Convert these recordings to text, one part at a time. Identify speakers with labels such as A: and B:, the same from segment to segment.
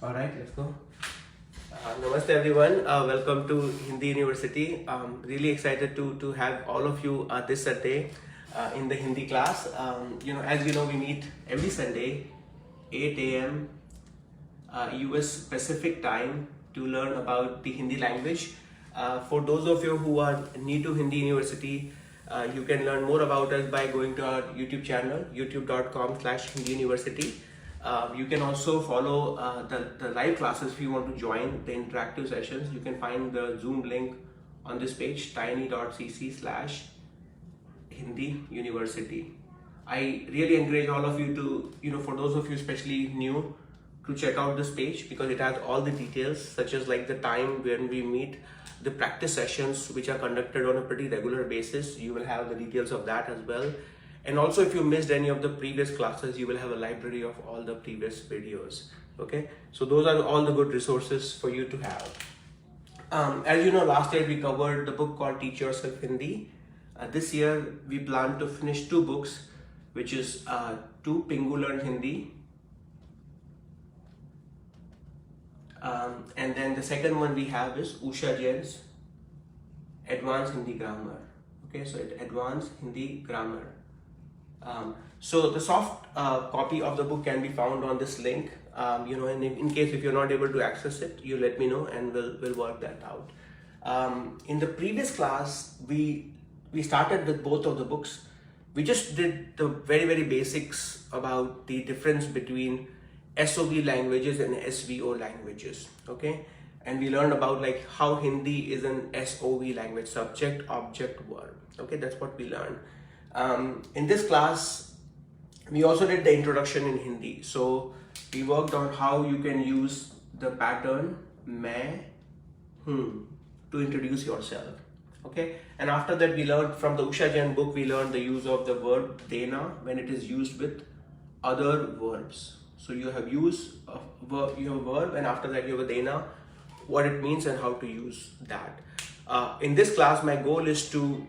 A: All right, let's go. Namaste everyone. Welcome to Hindi University. Really excited to have all of you this Sunday in the Hindi class. As you know, we meet every Sunday, 8 a.m. US Pacific time to learn about the Hindi language. For those of you who are new to Hindi University, you can learn more about us by going to our YouTube channel, youtube.com/Hindi University. You can also follow the live classes if you want to join the interactive sessions. You can find the Zoom link on this page, tiny.cc/Hindi University. I really encourage all of you to, for those of you especially new, to check out this page because it has all the details such as like the time when we meet, the practice sessions which are conducted on a pretty regular basis. You will have the details of that as well. And also if you missed any of the previous classes, you will have a library of all the previous videos. Okay, so those are all the good resources for you to have. As you know, last year we covered the book called Teach Yourself Hindi. This year we plan to finish two books, which is two Pingu Learn Hindi. And then the second one we have is Usha Jain's Advanced Hindi Grammar. Okay, so it's Advanced Hindi Grammar. So the soft copy of the book can be found on this link. And in case if you're not able to access it, you let me know and we'll work that out. In the previous class, we started with both of the books. We just did the very basics about the difference between SOV languages and SVO languages. Okay, and we learned about like how Hindi is an SOV language, subject, object, verb. Okay, that's what we learned. In this class, we also did the introduction in Hindi. So we worked on how you can use the pattern main, to introduce yourself. Okay, and after that we learned from the Usha Jain book, we learned the use of the verb dena when it is used with other verbs. So you have use of verb, you have a verb, and after that you have a dena, what it means and how to use that. In this class, my goal is to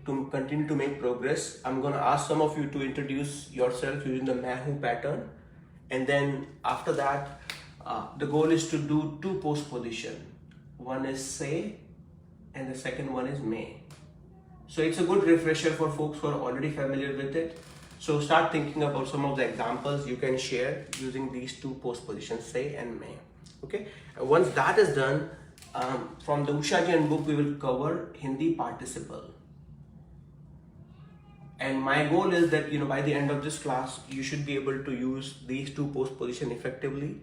A: continue to make progress. I'm going to ask some of you to introduce yourself using the Main pattern. And then after that, the goal is to do two postposition. One is say and the second one is may. So it's a good refresher for folks who are already familiar with it. So start thinking about some of the examples you can share using these two postpositions, say and may. Okay. Once that is done, from the Usha Jain book, we will cover Hindi participle. And my goal is that, by the end of this class, you should be able to use these two postposition effectively.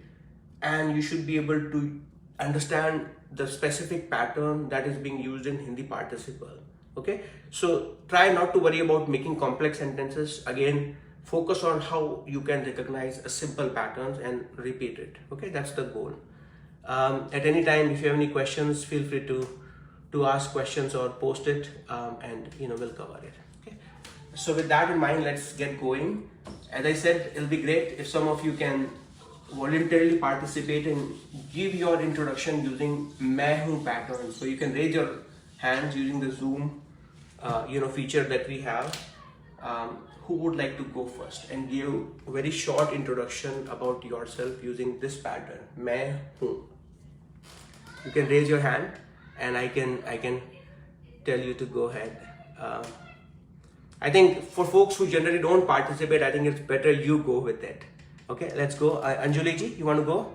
A: And you should be able to understand the specific pattern that is being used in Hindi participle. Okay. So try not to worry about making complex sentences. Again, focus on how you can recognize a simple patterns and repeat it. Okay. That's the goal. At any time, if you have any questions, feel free to ask questions or post it, and we'll cover it. Okay. So with that in mind, let's get going. As I said, it'll be great if some of you can voluntarily participate and give your introduction using Main pattern. So you can raise your hands using the Zoom, feature that we have. Who would like to go first and give a very short introduction about yourself using this pattern, Main hu? You can raise your hand and I can tell you to go ahead. I think for folks who generally don't participate, I think it's better you go with it. Okay, let's go. Anjali ji, you want to go?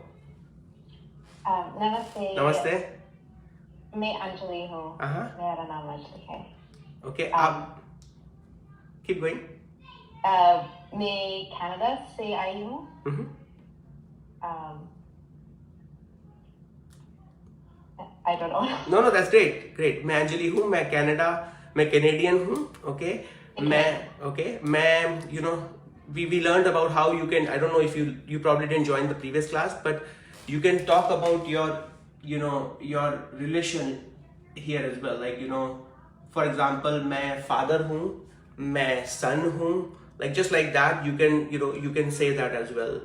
B: Namaste.
A: Namaste.
B: मैं अंजलि हूँ. मेरा नाम अंजलि है.
A: Okay. Keep going.
B: मैं Canada से आई हूँ. I don't know.
A: No, that's great. मैं अंजलि हूँ, मैं Canadian हूँ. Okay. We learned about how you can, I don't know if you probably didn't join the previous class, but you can talk about your relation here as well. Like, for example, मैं father हूँ, मैं son हूँ. Like just like that, you can say that as well.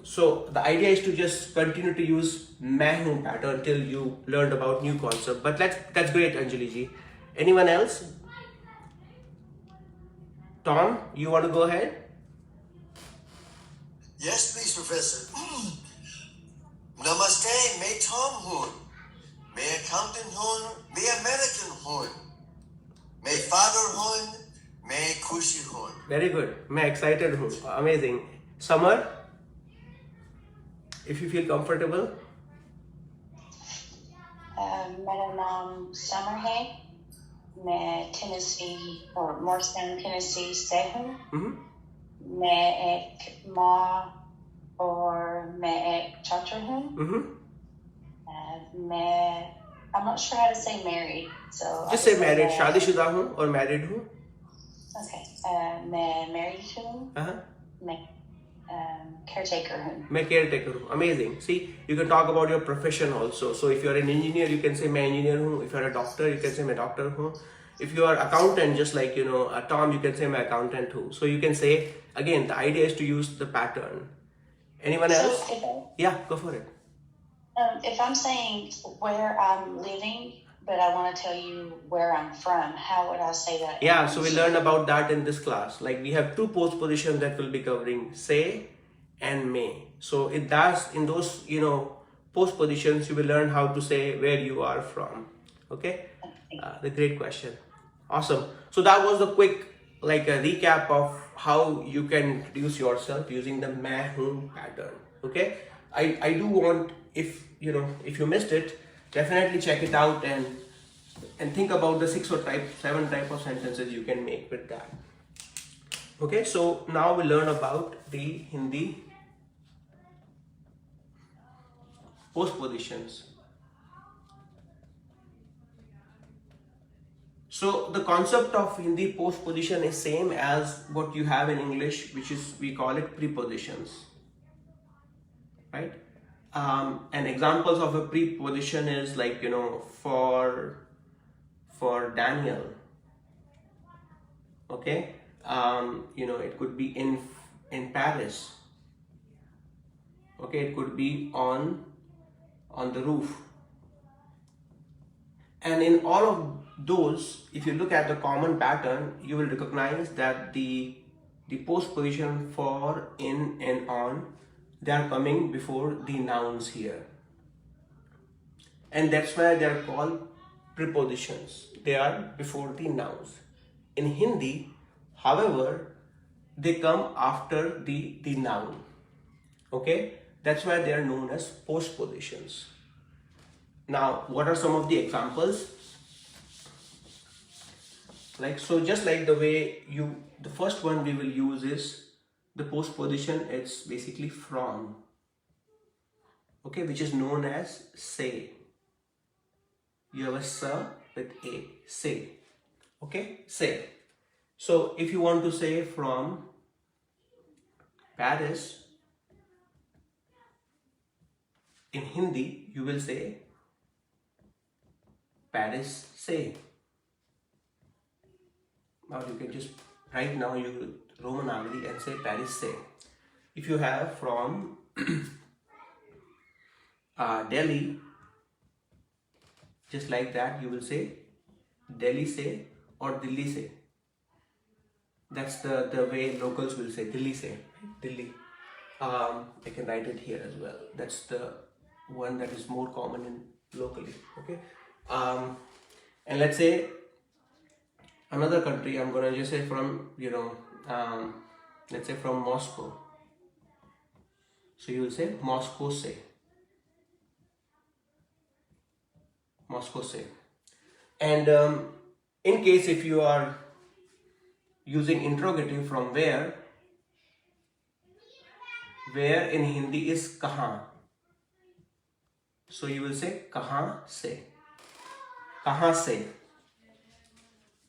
A: So the idea is to just continue to use Main pattern till you learned about new concept. But that's great, Anjali ji. Anyone else? Tom, you want to go ahead?
C: Yes, please, Professor. मैं Tom हूँ, मैं accountant हूँ, मैं American हूँ, मैं father हूँ, मैं खुशी हूँ.
A: Very good. मैं excited हूँ. Amazing. Summer, if you feel comfortable.
B: मेरा नाम समर है. मैं टेनेसी और मॉर्गन टेनेसी से हूँ. मैं एक माँ और मैं एक छात्र हूँ. मैं I'm not sure how to say married, so
A: Just say married. शादीशुदा हूँ और married हूँ.
B: Okay. मैं married हूँ. मैं caretaker हूँ.
A: मैं caretaker हूँ. Amazing. See, you can talk about your profession also. So if you're an engineer, you can say मैं engineer हूँ. If you're a doctor, you can say मैं doctor हूँ. If you are accountant, just like Tom, you can say मैं accountant हूँ. So you can say, again, the idea is to use the pattern. Anyone else? Yeah, go for it.
B: If I'm saying where I'm living, but I want to tell you where I'm from, how would I say that?
A: Yeah, so we learned about that in this class. Like we have two postpositions that we'll be covering, say and may. So in those postpositions, you will learn how to say where you are from. Okay, the great question. Awesome. So that was the quick like a recap of how you can introduce yourself using the मैं हूँ pattern. Okay, I do want, if you missed it, definitely check it out and think about the 6 or 7 type of sentences you can make with that. Okay, so now we learn about the Hindi postpositions. So the concept of Hindi postposition is same as what you have in English, which is we call it prepositions, right? And examples of a preposition is like for Daniel. Okay, it could be in Paris. Okay, it could be on the roof. And in all of those, if you look at the common pattern, you will recognize that the postposition for, in, and on, they are coming before the nouns here. And that's why they are called prepositions. They are before the nouns. In Hindi, however, they come after the noun. Okay, that's why they are known as postpositions. Now, what are some of the examples? So just like the way the first one we will use is the postposition. It's basically from. Okay, which is known as say. You have a sa with a, say. Okay, say. So if you want to say from Paris, in Hindi, you will say Paris say. Now you can just, right now you Romanavali and say Paris say. If you have from Delhi, just like that, you will say Delhi say or Delhi say. That's the way locals will say Delhi say, right? Delhi. I can write it here as well. That's the one that is more common in locally. Okay. And let's say another country, I'm gonna just say from let's say from Moscow. So you will say Moscow say. Moscow say. And in case if you are using interrogative, from where in Hindi is kahan. So you will say kahan se. Kahan se.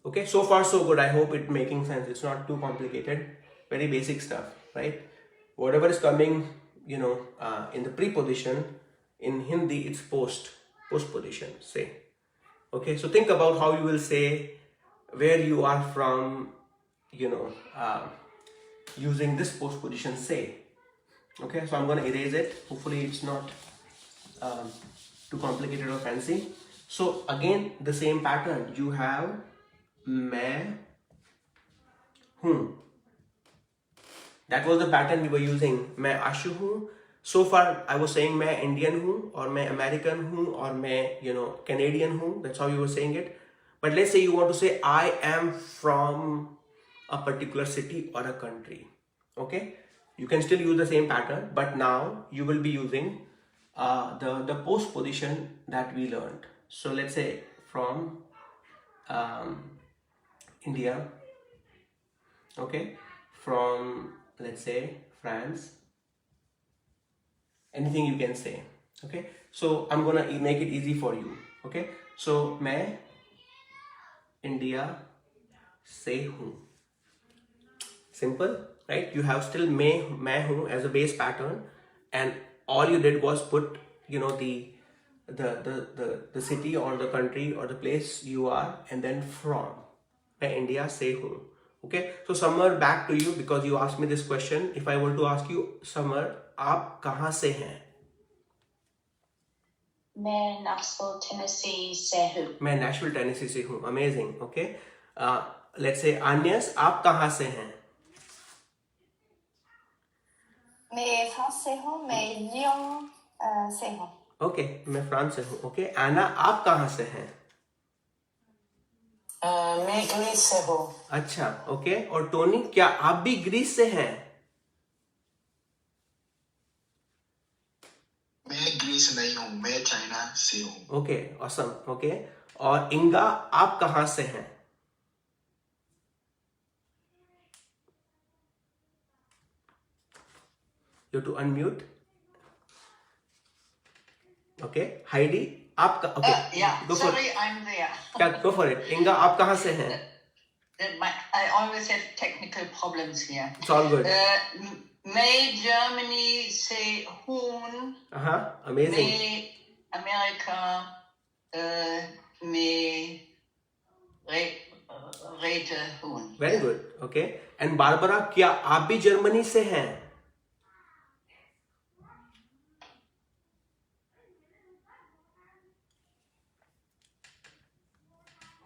A: Okay, so far so good. I hope it's making sense. It's not too complicated. Very basic stuff, right? Whatever is coming, in the preposition, in Hindi it's postposition, say. Okay, so think about how you will say where you are from, using this postposition, say. Okay, so I'm going to erase it. Hopefully it's not too complicated or fancy. So again, the same pattern. You have मैं हूँ. That was the pattern we were using. मैं आशु हूँ. So far I was saying मैं Indian हूँ और मैं American हूँ और मैं Canadian हूँ. That's how you were saying it. But let's say you want to say I am from a particular city or a country. Okay, you can still use the same pattern, but now you will be using the postposition that we learned. So let's say from India. Okay, from let's say France. Anything you can say. Okay, so I'm gonna make it easy for you. Okay, so मैं India से हूँ. Simple, right? You have still मैं हूँ as a base pattern, and all you did was put the city or the country or the place you are, and then from. मैं India से हूँ. Okay, so Summer, back to you because you asked me this question. If I were to ask you, Summer, आप कहाँ से हैं?
B: मैं Nashville, Tennessee से हूँ.
A: मैं Nashville, Tennessee से हूँ. Amazing. Okay, let's say Agnes, आप कहाँ से हैं?
D: मैं फ्रांस से हूँ. मैं लियोन से हूँ.
A: Okay, मैं फ्रांस से हूँ. Okay, Anna, आप कहाँ से हैं?
E: मैं ग्रीस से हूँ.
A: अच्छा, ओके. और टोनी, क्या आप भी ग्रीस से हैं?
F: मैं ग्रीस नहीं हूँ, मैं चाइना से हूँ.
A: Okay, awesome. ओके, और इंगा, आप कहाँ से हैं? You have to unmute. Okay, Heidi, आप का okay.
E: Yeah,
A: Go for
E: sorry,
A: it.
E: I'm there.
A: Yeah, go for it. इंगा, आप कहाँ से हैं?
E: I always have technical problems here.
A: It's all good.
E: मैं Germany से हूँ.
A: Amazing.
E: मैं Amerika में रहते हूँ.
A: Very good. Okay. And Barbara, क्या आप भी जर्मनी से हैं?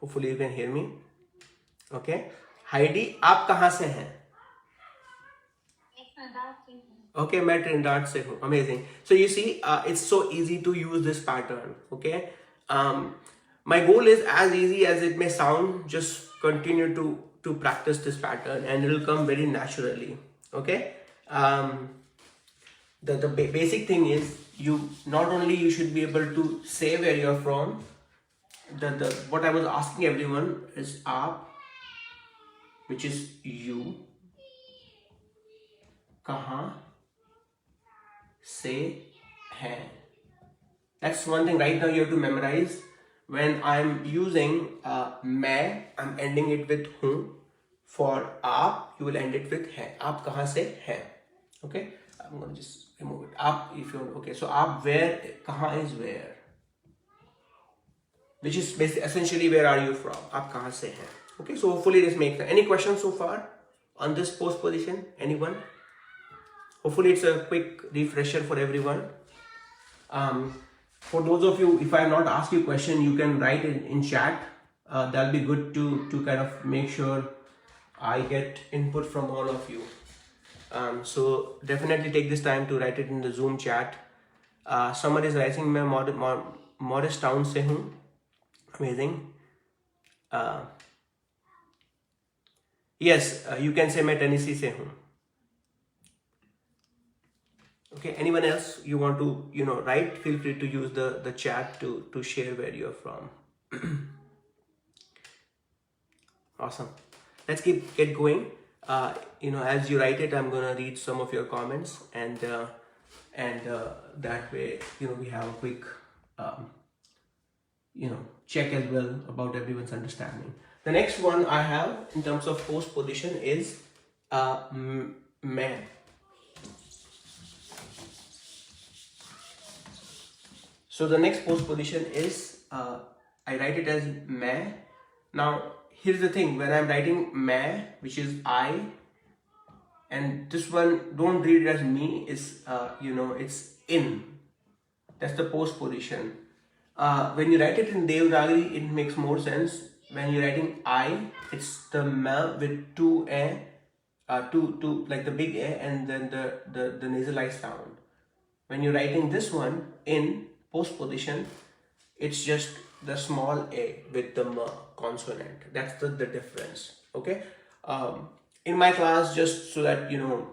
A: Hopefully you can hear me. Okay. Heidi, आप कहाँ से हैं? Okay, मैं ट्रिनिडाड से हूँ. Amazing. So you see, it's so easy to use this pattern. Okay. My goal is as easy as it may sound. Just continue to practice this pattern, and it will come very naturally. Okay. The basic thing is not only you should be able to say where you're from. What I was asking everyone is आप, which is you, कहाँ से हैं. That's one thing right now you have to memorize. When I'm using मैं, I'm ending it with हूँ. For आप, you will end it with है. आप कहाँ से हैं. Okay, I'm gonna just remove it. आप, if you want. Okay, so आप where, कहाँ is where, which is basically essentially where are you from. आप कहाँ से हैं. Okay, so hopefully this makes sense. Any questions so far on this postposition? Anyone? Hopefully it's a quick refresher for everyone. For those of you, if I have not asked you a question, you can write it in chat. That'll be good to kind of make sure I get input from all of you. So definitely take this time to write it in the Zoom chat. Summer is writing, मैं Morristown से हूँ. Amazing. Yes, you can say मैं Tennessee से हूँ. Okay, anyone else you want to write, feel free to use the chat to share where you're from. Awesome. Let's get going. As you write it, I'm gonna read some of your comments, and that way we have a quick check as well about everyone's understanding. The next one I have in terms of postposition is मैं. So the next postposition is I write it as मैं. Now here's the thing, when I'm writing मैं, which is I, and this one don't read it as me, is it's in. That's the postposition. When you write it in Devanagari, it makes more sense. When you're writing I, it's the me with two a, two like the big a, and then the nasalized sound. When you're writing this one in postposition, it's just the small a with the m consonant. That's the difference. Okay. In my class, just so that you know,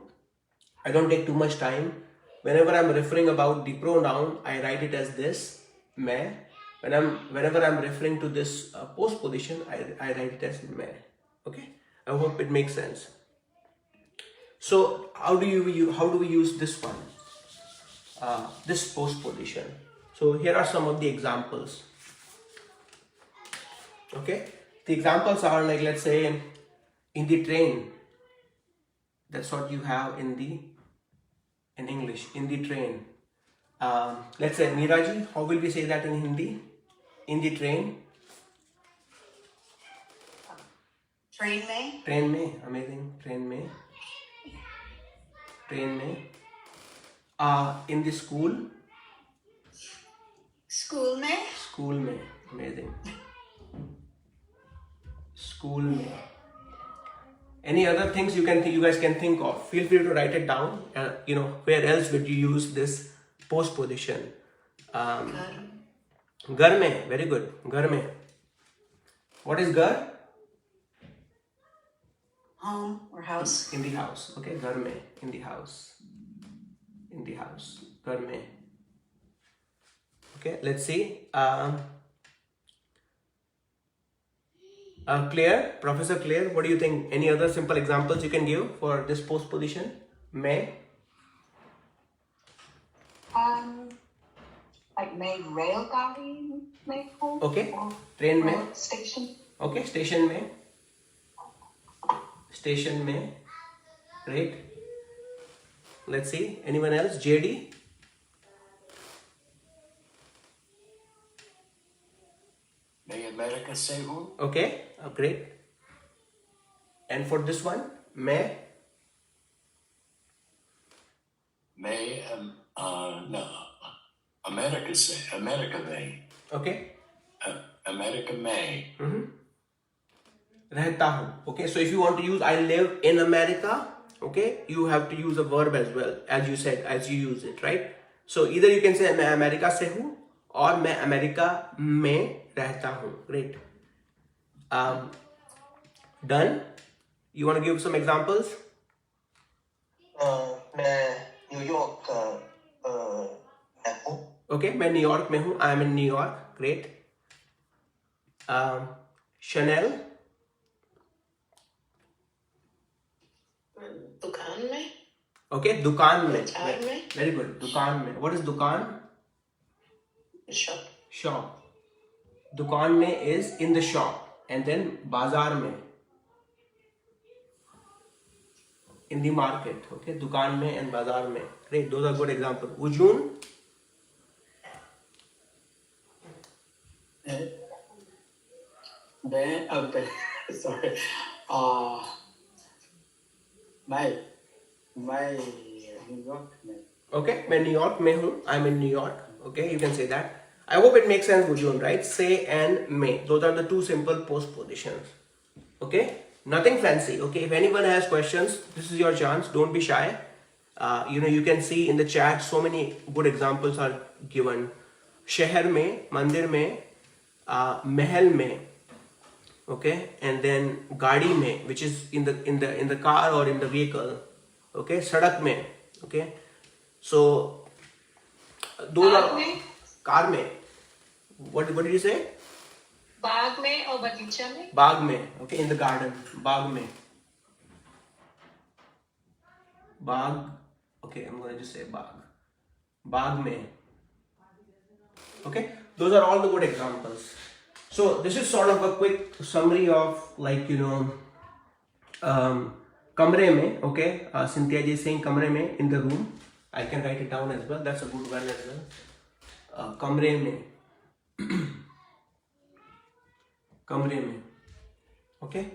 A: I don't take too much time. Whenever I'm referring about the pronoun, I write it as this, मैं. Whenever I'm referring to this postposition, I write it as मैं. Okay. I hope it makes sense. So how do we use this one? This postposition. So here are some of the examples. Okay, the examples are like, let's say in the train. That's what you have in English, in the train. Let's say Miraji, how will we say that in Hindi? In the train.
B: Train me.
A: Train mein, amazing. Train mein. Train mein. In the school.
B: School me.
A: School mein, amazing. School mein. Any other things you guys can think of? Feel free to write it down. You know, where else would you use this postposition? Ghar mein, very good. Ghar mein. What is ghar?
B: Home or house.
A: In the house. Okay, ghar mein, in the house. In the house. Ghar mein. Okay, let's see. Claire, Professor Claire, what do you think? Any other simple examples you can give for this postposition? May?
E: Like may railgadi may call.
A: Okay.
E: Or
A: Train mein?
E: rail station.
A: Okay, station mein? Station mein? Great. Let's see. Anyone else? JD?
C: May America say who?
A: Okay, great. And for this one, may?
C: May no. America may.
A: Okay.
C: America may.
A: रहता हूँ. Okay, so if you want to use I live in America, okay, you have to use a verb as well, as you said, as you use it, right? So either you can say मैं America से हूँ और मैं America में रहता हूँ. Great. Done. You want to give some examples?
F: मैं New York में हूँ.
A: Okay, मैं न्यूयॉर्क में हूँ. I am in New York. Great. Chanel.
G: दुकान में.
A: Okay, दुकान में.
G: बाजार में.
A: Very good. दुकान में. What is दुकान?
G: शॉप.
A: Shop. दुकान में is in the shop, and then बाजार में, in the market. Okay, दुकान में and बाजार में. Great, those are good examples. Ujun?
H: Sorry. मैं न्यूयॉर्क में.
A: Okay, मैं न्यूयॉर्क में हूँ. I'm in New York. Okay, you can say that. I hope it makes sense, Ujun, right? Say and may. Those are the two simple postpositions. Okay, nothing fancy. Okay, if anyone has questions, this is your chance. Don't be shy. You can see in the chat so many good examples are given. शहर में, मंदिर में, महल में, okay, and then गाड़ी में, which is in the car or in the vehicle, okay, सड़क में, okay. So those are car में. What did you say?
G: बाग में और बगीचा में.
A: बाग में, okay, in the garden, बाग में, बाग, okay, I'm going to just say बाग में, okay. Those are all the good examples. So this is sort of a quick summary of, like, कमरे में, okay. Cynthia ji is saying कमरे में, in the room. I can write it down as well. That's a good one as well. कमरे में, कमरे में, okay.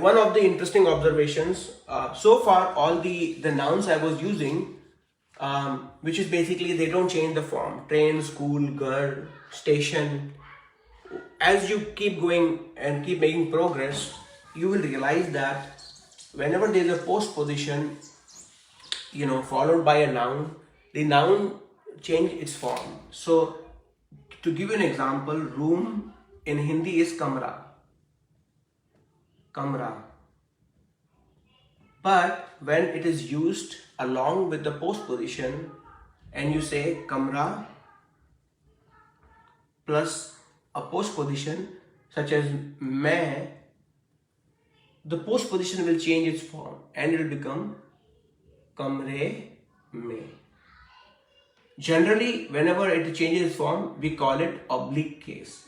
A: One of the interesting observations, so far all the nouns I was using, which is basically they don't change the form. Train, school, girl, station. As you keep going and keep making progress, you will realize that whenever there is a postposition, followed by a noun, the noun change its form. So to give you an example, room in Hindi is kamra. Kamra. But when it is used along with the postposition and you say kamra plus a postposition such as main, the postposition will change its form and it will become kamre mein. Generally, whenever it changes its form, we call it oblique case.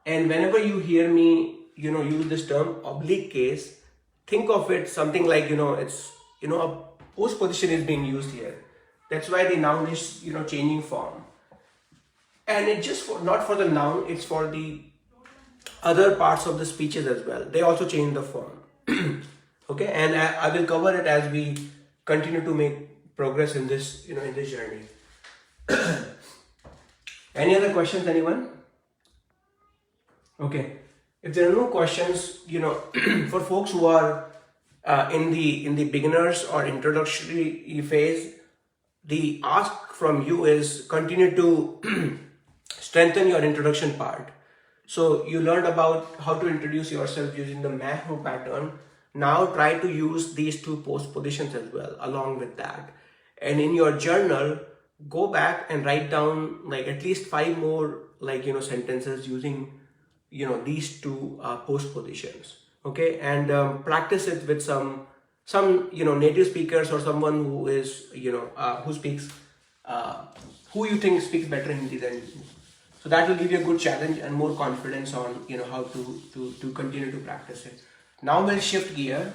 A: And whenever you hear me, use this term oblique case, think of it something like, it's, a postposition is being used here. That's why the noun is, changing form. And it's just not for the noun, it's for the other parts of the speeches as well. They also change the form. Okay, and I will cover it as we continue to make progress in this, in this journey. Any other questions, anyone? Okay, if there are no questions, for folks who are in the beginners or introductory phase, the ask from you is continue to strengthen your introduction part. So you learned about how to introduce yourself using the main who pattern. Now try to use these two postpositions as well along with that. And in your journal, go back and write down like at least 5 more sentences using these two postpositions. Okay, and practice it with some native speakers or someone who is who speaks who you think speaks better Hindi than you. So that will give you a good challenge and more confidence on how to continue to practice it. Now we'll shift gear